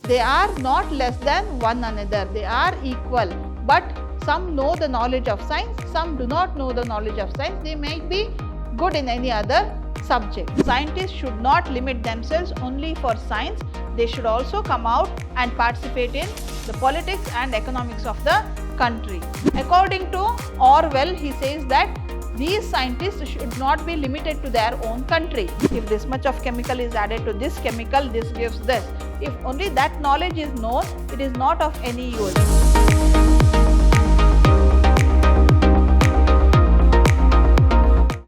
They are not less than one another. They are equal. But some know the knowledge of science, some do not know the knowledge of science. They might be good in any other subject. Scientists should not limit themselves only for science. They should also come out and participate in the politics and economics of the country. According to Orwell, he says that these scientists should not be limited to their own country. If this much of chemical is added to this chemical, this gives this. If only that knowledge is known, it is not of any use.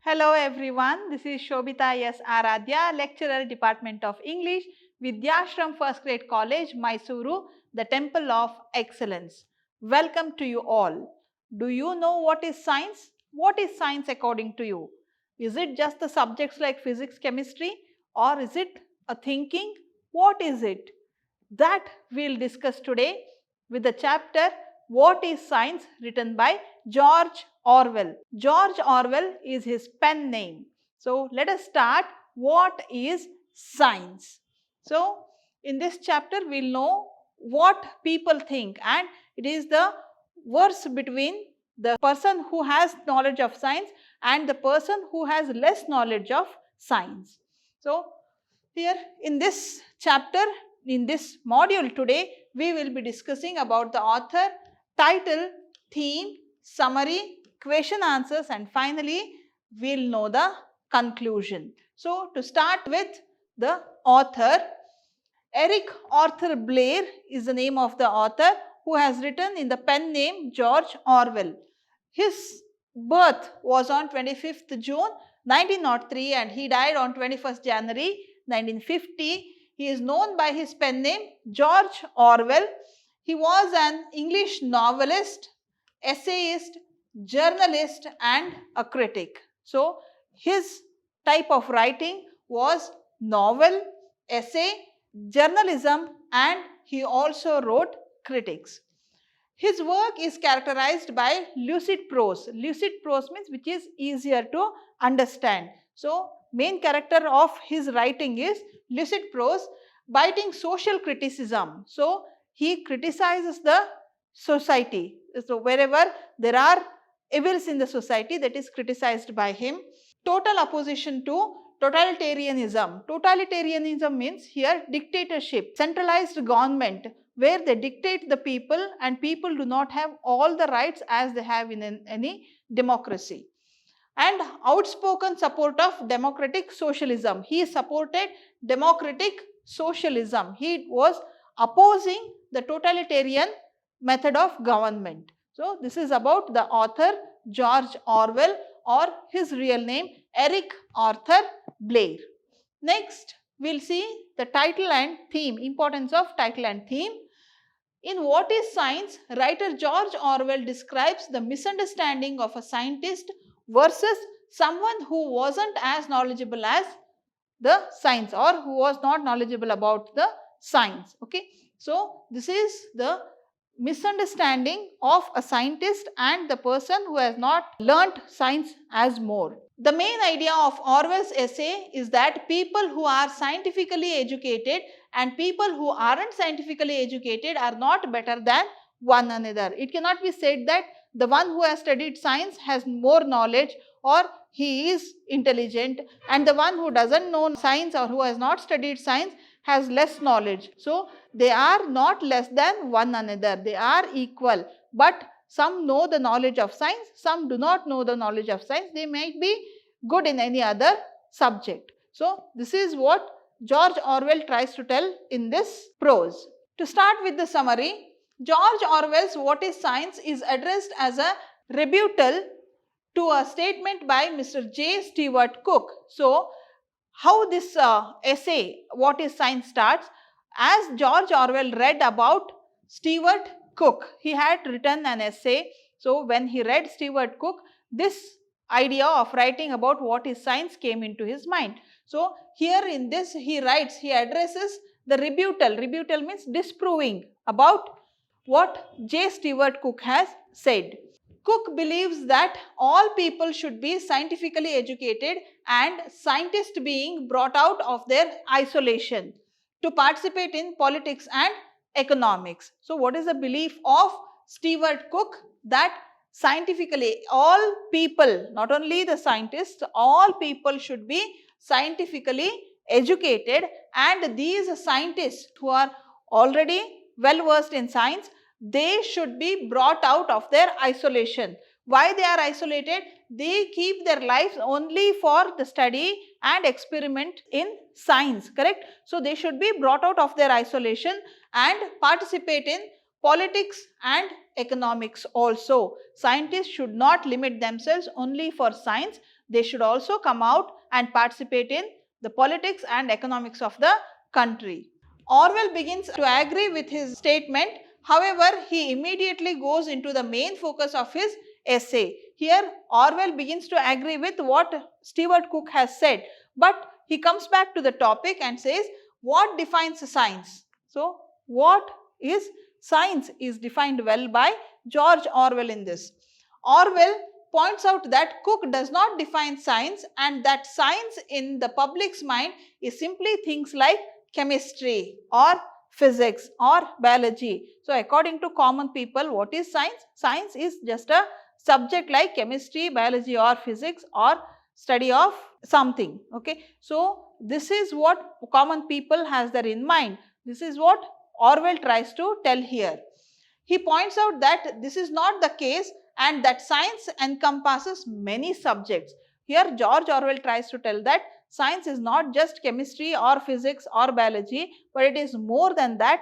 Hello everyone, this is Shobita S. Aradhya, lecturer, Department of English, Vidhyaashram First Grade College, Mysuru, the Temple of Excellence. Welcome to you all. Do you know what is science? What is science according to you? Is it just the subjects like physics, chemistry, or is it a thinking? What is it? That we'll discuss today with the chapter What is Science, written by George Orwell. George Orwell is his pen name. So let us start. What is science? So in this chapter we'll know what people think, and it is the verse between the person who has knowledge of science and the person who has less knowledge of science. So here in this chapter, in this module today, we will be discussing about the author, title, theme, summary, question answers, and finally we'll know the conclusion. So to start with the author, Eric Arthur Blair is the name of the author, who has written in the pen name George Orwell. His birth was on 25th June 1903 and he died on 21st January 1950. He is known by his pen name George Orwell. He was an English novelist, essayist, journalist and a critic. So his type of writing was novel, essay, journalism, and he also wrote critics. His work is characterized by lucid prose. Lucid prose means which is easier to understand. So main character of his writing is lucid prose, biting social criticism. So he criticizes the society. So wherever there are evils in the society, that is criticized by him. Total opposition to totalitarianism. Totalitarianism means here dictatorship, centralized government, where they dictate the people and people do not have all the rights as they have in any democracy. And outspoken support of democratic socialism. He supported democratic socialism. He was opposing the totalitarian method of government. So this is about the author George Orwell, or his real name Eric Arthur Blair. Next, we'll see the title and theme, importance of title and theme. In What is Science, writer George Orwell describes the misunderstanding of a scientist versus someone who wasn't as knowledgeable as the science, or who was not knowledgeable about the science. Okay, so this is the misunderstanding of a scientist and the person who has not learnt science as more. The main idea of Orwell's essay is that people who are scientifically educated and people who aren't scientifically educated are not better than one another. It cannot be said that the one who has studied science has more knowledge or he is intelligent, and the one who doesn't know science or who has not studied science has less knowledge. So they are not less than one another. They are equal. But some know the knowledge of science, some do not know the knowledge of science. They might be good in any other subject. So this is what George Orwell tries to tell in this prose. To start with the summary, George Orwell's What is Science is addressed as a rebuttal to a statement by Mr. J. Stewart Cook. So how this essay, What is Science, starts? As George Orwell read about Stewart Cook, he had written an essay. So when he read Stewart Cook, this idea of writing about what is science came into his mind. So here in this he writes, he addresses the rebuttal. Rebuttal means disproving about what J. Stewart Cook has said. Cook believes that all people should be scientifically educated and scientists being brought out of their isolation. to participate in politics and economics. So what is the belief of Stewart Cook? That scientifically all people, not only the scientists, all people should be scientifically educated, and these scientists who are already well versed in science, they should be brought out of their isolation. Why they are isolated? They keep their lives only for the study and experiment in science, correct? So they should be brought out of their isolation and participate in politics and economics also. Scientists should not limit themselves only for science. They should also come out and participate in the politics and economics of the country. Orwell begins to agree with his statement. However, he immediately goes into the main focus of his essay. Here, Orwell begins to agree with what Stewart Cook has said, but he comes back to the topic and says, what defines science? So, what is science is defined well by George Orwell in this. Orwell points out that Cook does not define science, and that science in the public's mind is simply things like chemistry or physics or biology. So, according to common people, what is science? Science is just a subject like chemistry, biology or physics or study of something. Okay. So, this is what common people has there in mind. This is what Orwell tries to tell here. He points out that this is not the case and that science encompasses many subjects. Here George Orwell tries to tell that science is not just chemistry or physics or biology, but it is more than that.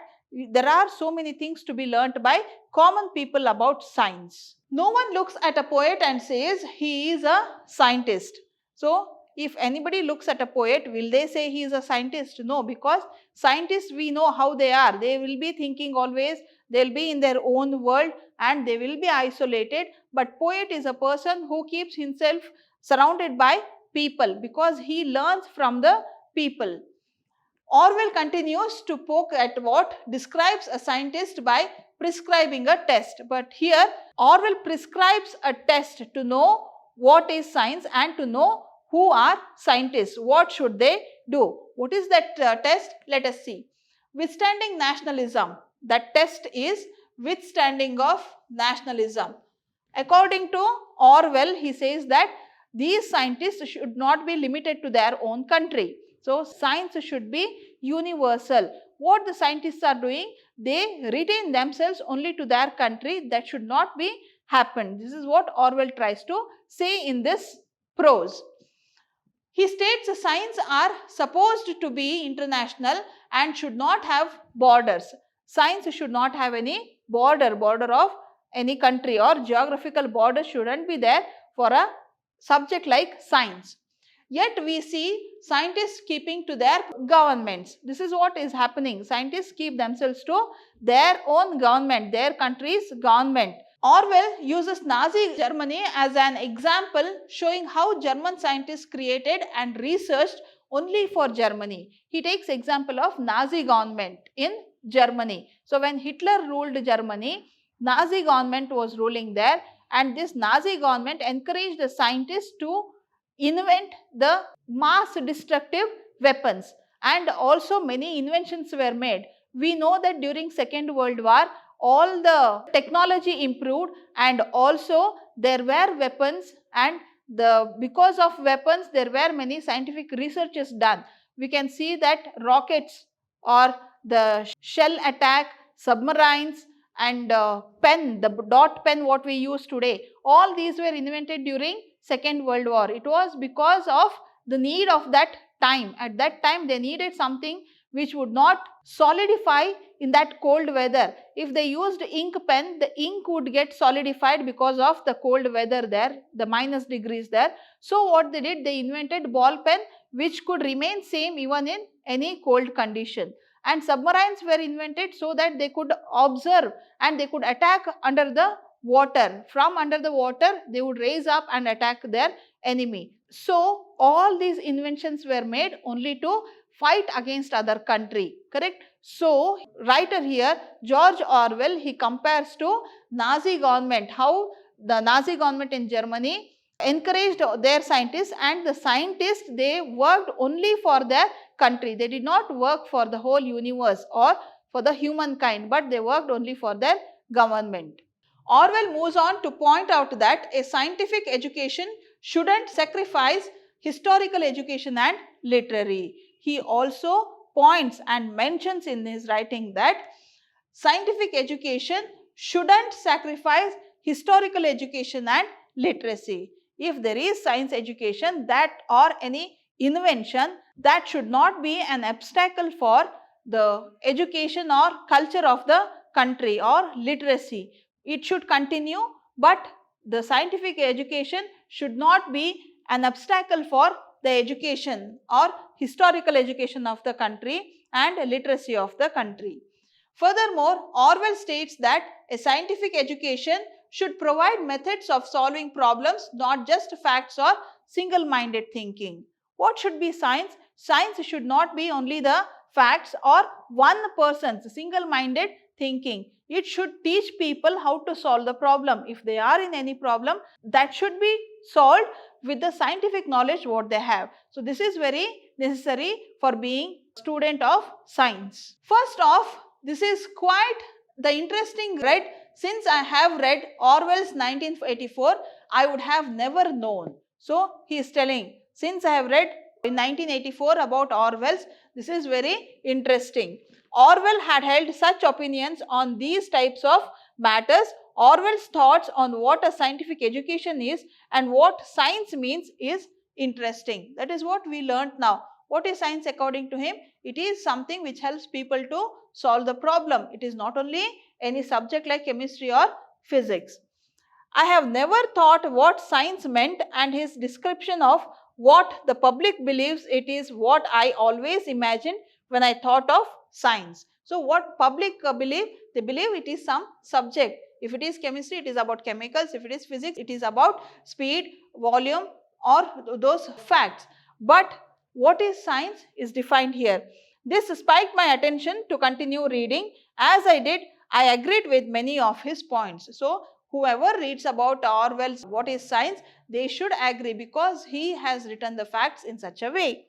There are so many things to be learnt by common people about science. No one looks at a poet and says he is a scientist. So, if anybody looks at a poet, will they say he is a scientist? No, because scientists, we know how they are. They will be thinking always, they will be in their own world and they will be isolated. But poet is a person who keeps himself surrounded by people because he learns from the people. Orwell continues to poke at what describes a scientist by prescribing a test. But here Orwell prescribes a test to know what is science and to know who are scientists. What should they do? What is that test? Let us see. Withstanding nationalism. That test is withstanding of nationalism. According to Orwell, he says that these scientists should not be limited to their own country. So, science should be universal. What the scientists are doing, they retain themselves only to their country. That should not be happen. This is what Orwell tries to say in this prose. He states science are supposed to be international and should not have borders. Science should not have any border of any country or geographical border shouldn't be there for a subject like science. Yet we see scientists keeping to their governments. This is what is happening. Scientists keep themselves to their own government, their country's government. Orwell uses Nazi Germany as an example showing how German scientists created and researched only for Germany. He takes example of Nazi government in Germany. So, when Hitler ruled Germany, Nazi government was ruling there, and this Nazi government encouraged the scientists to invent the mass destructive weapons, and also many inventions were made. We know that during Second World War, all the technology improved and also there were weapons, and because of weapons there were many scientific researches done. We can see that rockets or the shell attack, submarines and pen, the dot pen what we use today, all these were invented during Second World War. It was because of the need of that time. At that time they needed something which would not solidify in that cold weather. If they used ink pen, the ink would get solidified because of the cold weather there, the minus degrees there. So what they did, they invented ball pen which could remain same even in any cold condition. And submarines were invented so that they could observe and they could attack under the water. From under the water, they would raise up and attack their enemy. So, all these inventions were made only to fight against other country, correct? So, writer here, George Orwell, he compares to Nazi government, how the Nazi government in Germany encouraged their scientists, and the scientists, they worked only for their country. They did not work for the whole universe or for the humankind, but they worked only for their government. Orwell moves on to point out that a scientific education shouldn't sacrifice historical education and literary. He also points and mentions in his writing that scientific education shouldn't sacrifice historical education and literacy. If there is science education that or any invention, that should not be an obstacle for the education or culture of the country or literacy. It should continue, but the scientific education should not be an obstacle for the education or historical education of the country and literacy of the country. Furthermore, Orwell states that a scientific education should provide methods of solving problems, not just facts or single-minded thinking. What should be science? Science should not be only the facts or one person's single-minded thinking. It should teach people how to solve the problem. If they are in any problem, that should be solved with the scientific knowledge what they have. So, this is very necessary for being a student of science. First off, this is quite the interesting read. Since I have read Orwell's 1984, I would have never known. So, he is telling, since I have read in 1984 about Orwell's, this is very interesting. Orwell had held such opinions on these types of matters. Orwell's thoughts on what a scientific education is and what science means is interesting. That is what we learnt now. What is science according to him? It is something which helps people to solve the problem. It is not only any subject like chemistry or physics. I have never thought what science meant, and his description of what the public believes it is what I always imagined when I thought of science. So, what public believe? They believe it is some subject. If it is chemistry, it is about chemicals. If it is physics, it is about speed, volume or those facts. But what is science is defined here. This spiked my attention to continue reading. As I did, I agreed with many of his points. So, whoever reads about Orwell's what is science, they should agree because he has written the facts in such a way.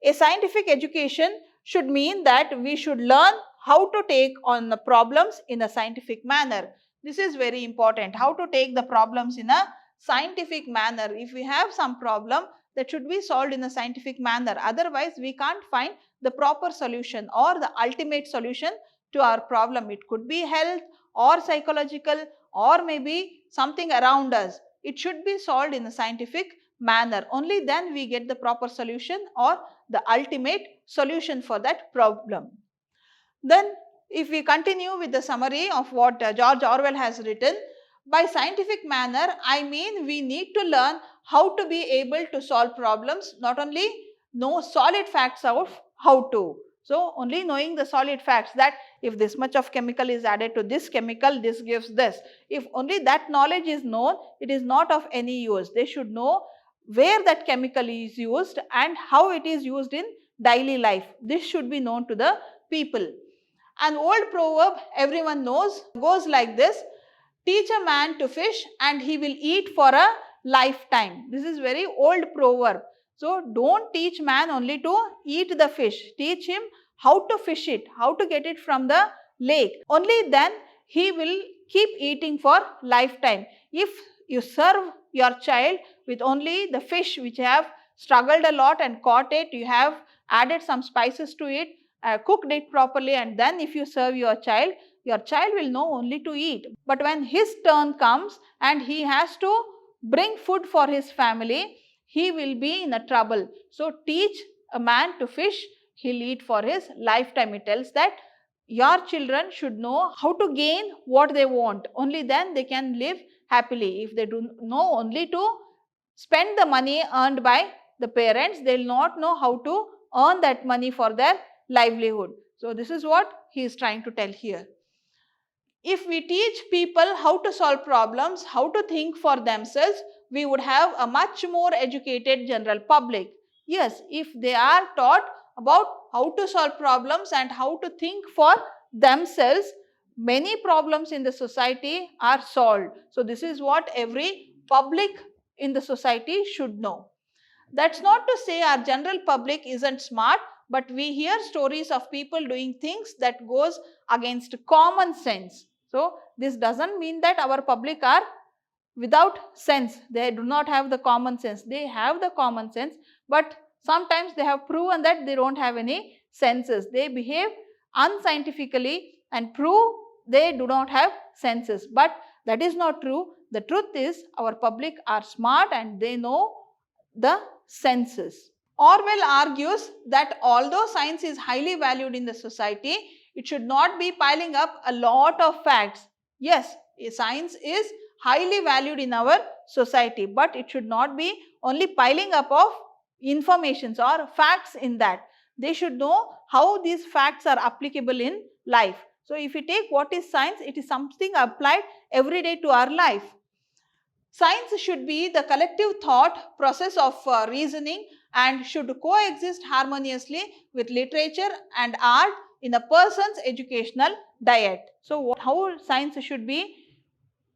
A scientific education should mean that we should learn how to take on the problems in a scientific manner. This is very important, how to take the problems in a scientific manner. If we have some problem, that should be solved in a scientific manner. Otherwise, we can't find the proper solution or the ultimate solution to our problem. It could be health or psychological or maybe something around us. It should be solved in a scientific manner. Only then we get the proper solution or the ultimate solution for that problem. Then if we continue with the summary of what George Orwell has written, by scientific manner, I mean we need to learn how to be able to solve problems, not only know solid facts of how to. So, only knowing the solid facts that if this much of chemical is added to this chemical, this gives this. If only that knowledge is known, it is not of any use. They should know where that chemical is used and how it is used in daily life. This should be known to the people. An old proverb everyone knows goes like this: teach a man to fish and he will eat for a lifetime. This is very old proverb. So, don't teach man only to eat the fish. Teach him how to fish it, how to get it from the lake. Only then he will keep eating for lifetime. If you serve your child with only the fish which you have struggled a lot and caught it, you have added some spices to it, cooked it properly, and then if you serve your child will know only to eat. But when his turn comes and he has to bring food for his family, he will be in a trouble. So, teach a man to fish, he'll eat for his lifetime. It tells that your children should know how to gain what they want. Only then they can live happily. If they do know only to spend the money earned by the parents, they will not know how to earn that money for their livelihood. So, this is what he is trying to tell here. If we teach people how to solve problems, how to think for themselves, we would have a much more educated general public. Yes, if they are taught about how to solve problems and how to think for themselves, many problems in the society are solved. So, this is what every public in the society should know. That's not to say our general public isn't smart. but we hear stories of people doing things that goes against common sense. So this doesn't mean that our public are without sense. They do not have the common sense. They have the common sense, but sometimes they have proven that they don't have any senses. They behave unscientifically and prove they do not have senses. But that is not true. The truth is our public are smart and they know the senses. Orwell argues that although science is highly valued in the society, it should not be piling up a lot of facts. Yes, science is highly valued in our society, but it should not be only piling up of informations or facts in that. They should know how these facts are applicable in life. So if you take what is science, it is something applied every day to our life. Science should be the collective thought process of reasoning and should coexist harmoniously with literature and art in a person's educational diet. So how science should be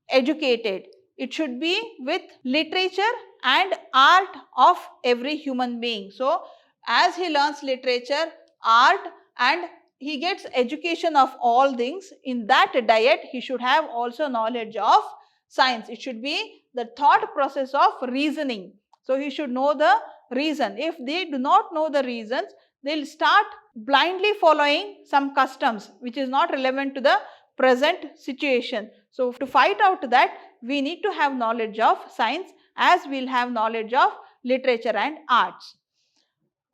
educated? It should be with literature and art of every human being. So as he learns literature, art, and he gets education of all things, in that diet he should have also knowledge of science. It should be the thought process of reasoning. So he should know the reason. If they do not know the reasons, they will start blindly following some customs which is not relevant to the present situation. So to fight out that, we need to have knowledge of science as we will have knowledge of literature and arts.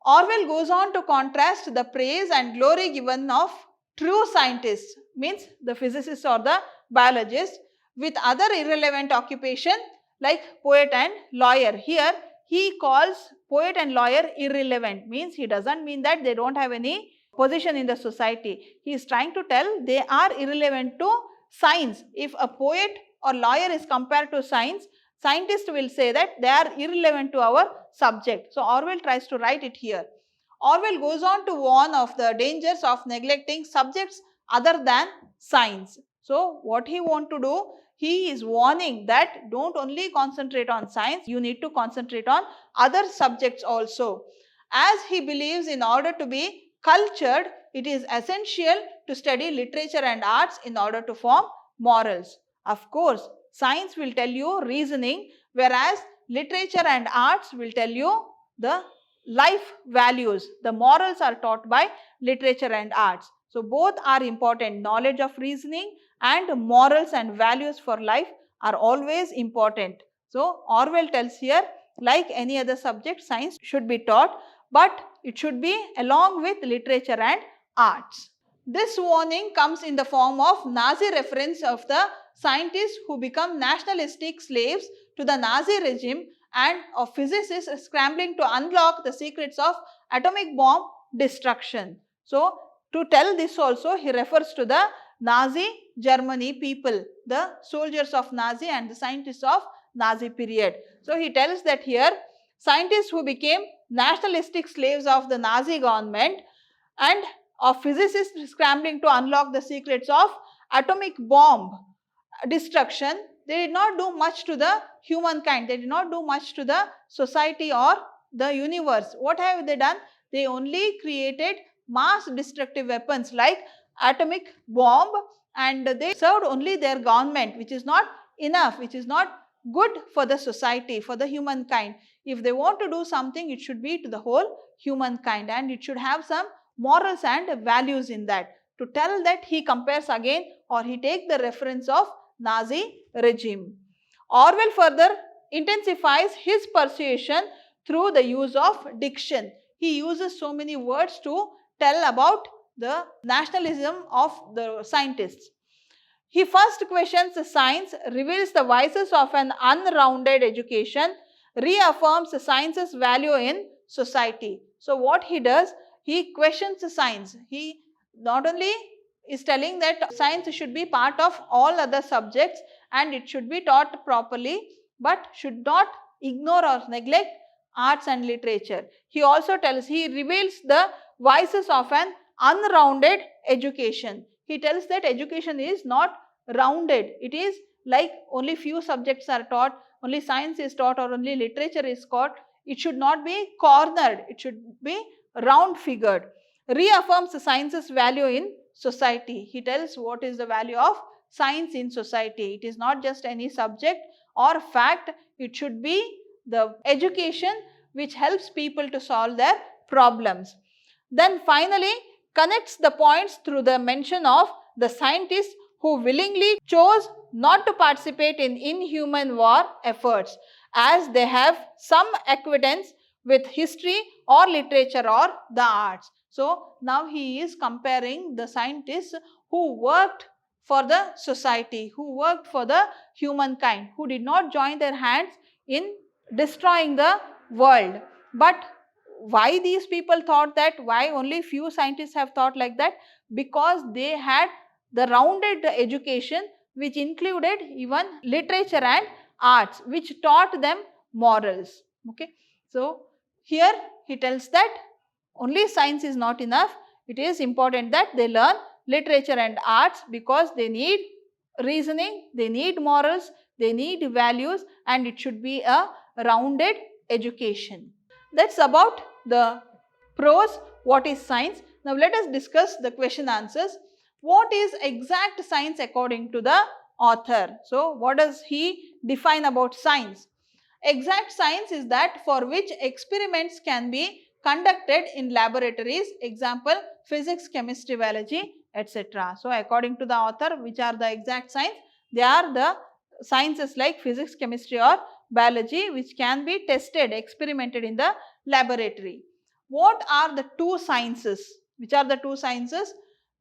Orwell goes on to contrast the praise and glory given of true scientists, means the physicists or the biologists, with other irrelevant occupation like poet and lawyer. Here he calls poet and lawyer irrelevant, means he doesn't mean that they don't have any position in the society. He is trying to tell they are irrelevant to science. If a poet or lawyer is compared to science, scientists will say that they are irrelevant to our subject. So Orwell tries to write it here. Orwell goes on to warn of the dangers of neglecting subjects other than science. So what he wants to do, he is warning that don't only concentrate on science, you need to concentrate on other subjects also. As he believes in order to be cultured, it is essential to study literature and arts in order to form morals. Of course, science will tell you reasoning, whereas literature and arts will tell you the life values. The morals are taught by literature and arts. So both are important. Knowledge of reasoning and morals and values for life are always important. So Orwell tells here, like any other subject, science should be taught, but it should be along with literature and arts. This warning comes in the form of Nazi reference of the scientists who become nationalistic slaves to the Nazi regime and of physicists scrambling to unlock the secrets of atomic bomb destruction. So to tell this also, he refers to the Nazi Germany people, the soldiers of Nazi and the scientists of Nazi period. So he tells that here, scientists who became nationalistic slaves of the Nazi government and of physicists scrambling to unlock the secrets of atomic bomb destruction, they did not do much to the humankind. They did not do much to the society or the universe. What have they done? They only created mass destructive weapons like atomic bomb, and they served only their government, which is not enough, which is not good for the society, for the humankind. If they want to do something, it should be to the whole humankind and it should have some morals and values in that. To tell that, he compares again or he takes the reference of Nazi regime. Orwell further intensifies his persuasion through the use of diction. He uses so many words to tell about the nationalism of the scientists. He first questions science, reveals the vices of an unrounded education, reaffirms science's value in society. So what he does, he questions science. He not only is telling that science should be part of all other subjects and it should be taught properly, but should not ignore or neglect arts and literature. He also tells, he reveals the vices of an unrounded education. He tells that education is not rounded. It is like only few subjects are taught, only science is taught or only literature is taught. It should not be cornered. It should be round-figured, reaffirms science's value in society. He tells what is the value of science in society. It is not just any subject or fact, it should be the education which helps people to solve their problems. Then finally connects the points through the mention of the scientists who willingly chose not to participate in inhuman war efforts, as they have some acquaintance with history or literature or the arts. So now he is comparing the scientists who worked for the society, who worked for the humankind, who did not join their hands in destroying the world. But why these people thought that? Why only few scientists have thought like that? Because they had the rounded education which included even literature and arts, which taught them morals. Okay. So here he tells that only science is not enough. It is important that they learn literature and arts, because they need reasoning, they need morals, they need values, and it should be a rounded education. That's about the pros, what is science. Now let us discuss the question answers. What is exact science according to the author? So what does he define about science? Exact science is that for which experiments can be conducted in laboratories, example physics, chemistry, biology, etc. So according to the author, which are the exact science? They are the sciences like physics, chemistry or biology, which can be tested, experimented in the laboratory. What are the two sciences? Which are the two sciences?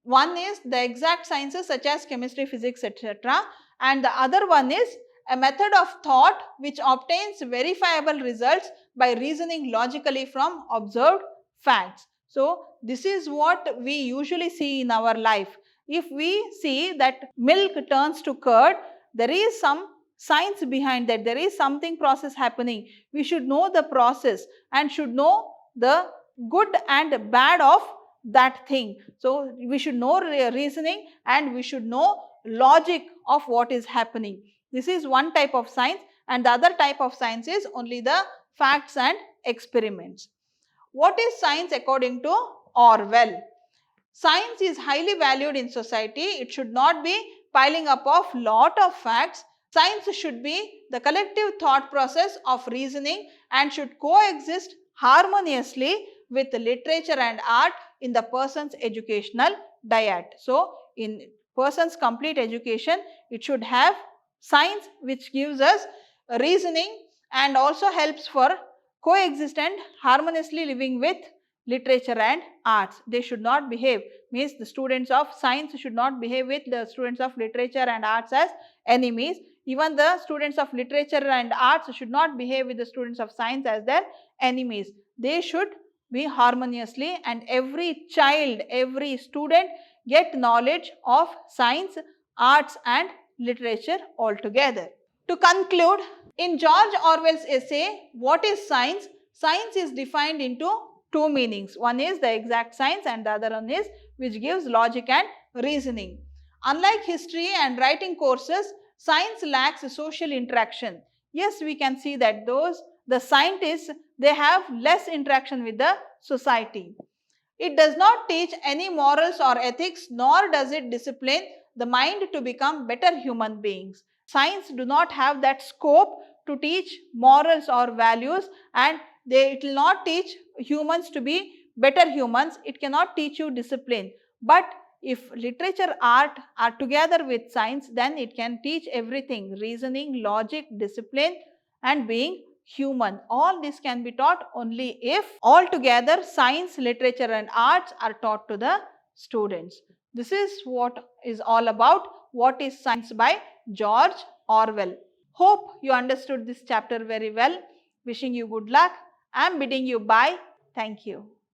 One is the exact sciences such as chemistry, physics, etc. And the other one is a method of thought which obtains verifiable results by reasoning logically from observed facts. So this is what we usually see in our life. If we see that milk turns to curd, there is some science behind that, there is something process happening. We should know the process and should know the good and bad of that thing. So we should know reasoning and we should know logic of what is happening. This is one type of science, and the other type of science is only the facts and experiments. What is science according to Orwell? Science is highly valued in society. It should not be piling up of lot of facts. Science should be the collective thought process of reasoning and should coexist harmoniously with literature and art in the person's educational diet. So in person's complete education, it should have science which gives us reasoning and also helps for coexist and harmoniously living with literature and arts. They should not behave, means the students of science should not behave with the students of literature and arts as enemies. Even the students of literature and arts should not behave with the students of science as their enemies. They should be harmoniously, and every child, every student get knowledge of science, arts and literature altogether. To conclude, in George Orwell's essay, What is Science? Science is defined into two meanings. One is the exact science and the other one is which gives logic and reasoning. Unlike history and writing courses, science lacks social interaction. Yes, we can see that the scientists, they have less interaction with the society. It does not teach any morals or ethics, nor does it discipline the mind to become better human beings. Science do not have that scope to teach morals or values, and it will not teach humans to be better humans. It cannot teach you discipline. But if literature, art are together with science, then it can teach everything: reasoning, logic, discipline and being human. All this can be taught only if altogether science, literature and arts are taught to the students. This is what is all about What is Science by George Orwell. Hope you understood this chapter very well. Wishing you good luck. I am bidding you bye. Thank you.